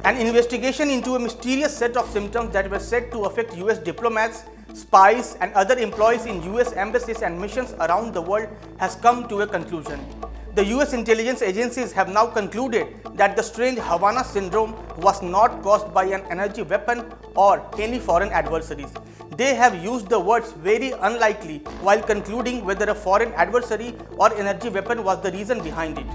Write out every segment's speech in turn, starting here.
An investigation into a mysterious set of symptoms that were said to affect US diplomats, spies and other employees in US embassies and missions around the world has come to a conclusion. The US intelligence agencies have now concluded that the strange Havana Syndrome was not caused by an energy weapon or any foreign adversaries. They have used the words very unlikely while concluding whether a foreign adversary or energy weapon was the reason behind it.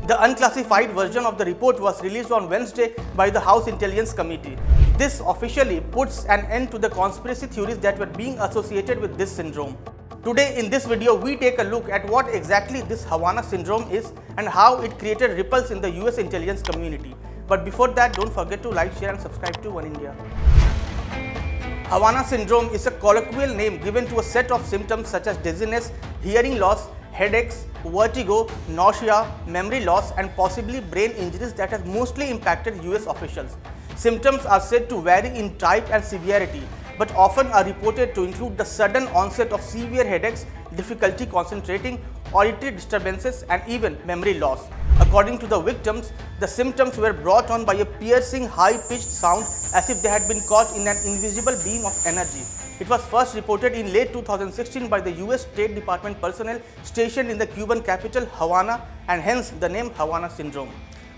The unclassified version of the report was released on Wednesday by the House Intelligence Committee. This officially puts an end to the conspiracy theories that were being associated with this syndrome. Today in this video, we take a look at what exactly this Havana Syndrome is and how it created ripples in the US intelligence community. But before that, don't forget to like, share and subscribe to Oneindia. Havana Syndrome is a colloquial name given to a set of symptoms such as dizziness, hearing loss, headaches, vertigo, nausea, memory loss and possibly brain injuries that has mostly impacted US officials. Symptoms are said to vary in type and severity, but often are reported to include the sudden onset of severe headaches, difficulty concentrating, auditory disturbances and even memory loss. According to the victims, the symptoms were brought on by a piercing high-pitched sound as if they had been caught in an invisible beam of energy. It was first reported in late 2016 by the US State Department personnel stationed in the Cuban capital Havana, and hence the name Havana Syndrome.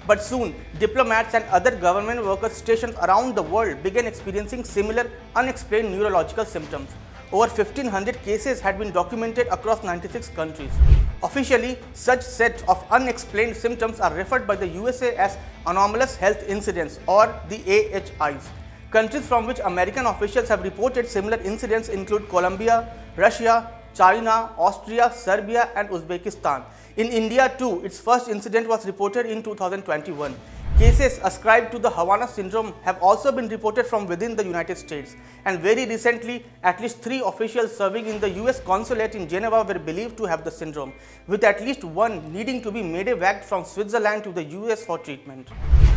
But soon, diplomats and other government workers stationed around the world began experiencing similar unexplained neurological symptoms. Over 1500 cases had been documented across 96 countries. Officially, such sets of unexplained symptoms are referred by the USA as anomalous health incidents or the AHIs. Countries from which American officials have reported similar incidents include Colombia, Russia, China, Austria, Serbia and Uzbekistan. In India too, its first incident was reported in 2021. Cases ascribed to the Havana Syndrome have also been reported from within the United States, and very recently, at least 3 officials serving in the US consulate in Geneva were believed to have the syndrome, with at least one needing to be medevaced from Switzerland to the US for treatment.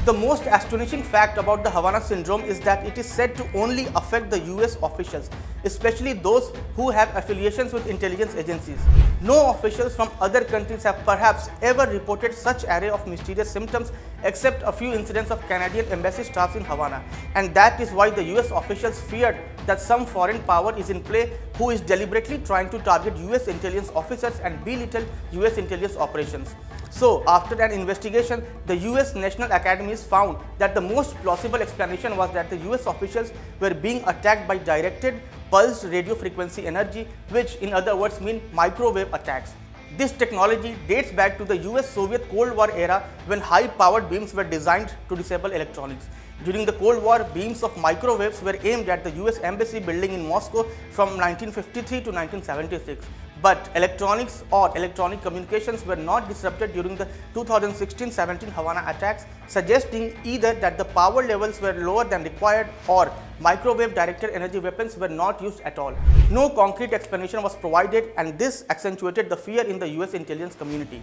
The most astonishing fact about the Havana Syndrome is that it is said to only affect the US officials, especially those who have affiliations with intelligence agencies. No officials from other countries have perhaps ever reported such array of mysterious symptoms except a few incidents of Canadian embassy staffs in Havana, and that is why the US officials feared that some foreign power is in play who is deliberately trying to target US intelligence officers and belittle US intelligence operations. So, after an investigation, the US National Academies found that the most plausible explanation was that the US officials were being attacked by directed pulsed radio frequency energy, which in other words mean microwave attacks. This technology dates back to the US-Soviet Cold War era when high-powered beams were designed to disable electronics. During the Cold War, beams of microwaves were aimed at the US Embassy building in Moscow from 1953 to 1976. But electronics or electronic communications were not disrupted during the 2016-17 Havana attacks, suggesting either that the power levels were lower than required or microwave directed energy weapons were not used at all. No concrete explanation was provided, and this accentuated the fear in the US intelligence community.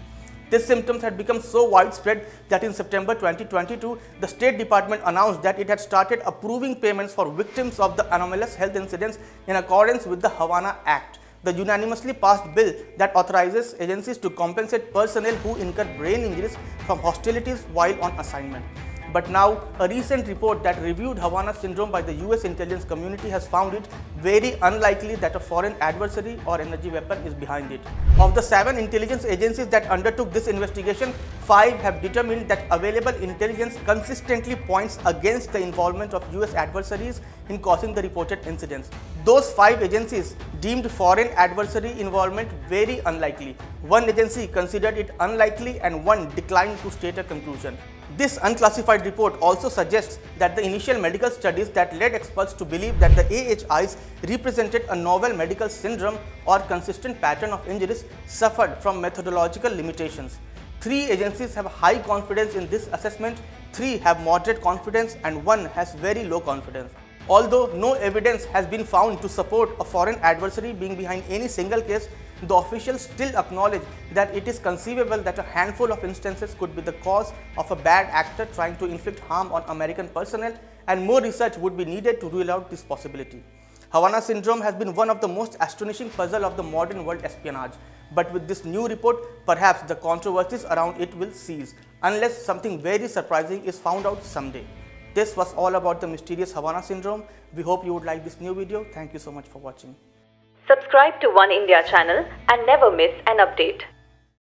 These symptoms had become so widespread that in September 2022, the State Department announced that it had started approving payments for victims of the anomalous health incidents in accordance with the Havana Act, the unanimously passed bill that authorizes agencies to compensate personnel who incur brain injuries from hostilities while on assignment. But now, a recent report that reviewed Havana Syndrome by the US intelligence community has found it very unlikely that a foreign adversary or energy weapon is behind it. Of the 7 intelligence agencies that undertook this investigation, 5 have determined that available intelligence consistently points against the involvement of US adversaries in causing the reported incidents. Those 5 agencies deemed foreign adversary involvement very unlikely. One agency considered it unlikely and one declined to state a conclusion. This unclassified report also suggests that the initial medical studies that led experts to believe that the AHIs represented a novel medical syndrome or consistent pattern of injuries suffered from methodological limitations. 3 agencies have high confidence in this assessment, 3 have moderate confidence and 1 has very low confidence. Although no evidence has been found to support a foreign adversary being behind any single case, the officials still acknowledge that it is conceivable that a handful of instances could be the cause of a bad actor trying to inflict harm on American personnel, and more research would be needed to rule out this possibility. Havana Syndrome has been one of the most astonishing puzzles of the modern world espionage, but with this new report, perhaps the controversies around it will cease. unless something very surprising is found out someday. This was all about the mysterious Havana Syndrome. We hope you would like this new video. Thank you so much for watching. Subscribe to Oneindia channel and never miss an update.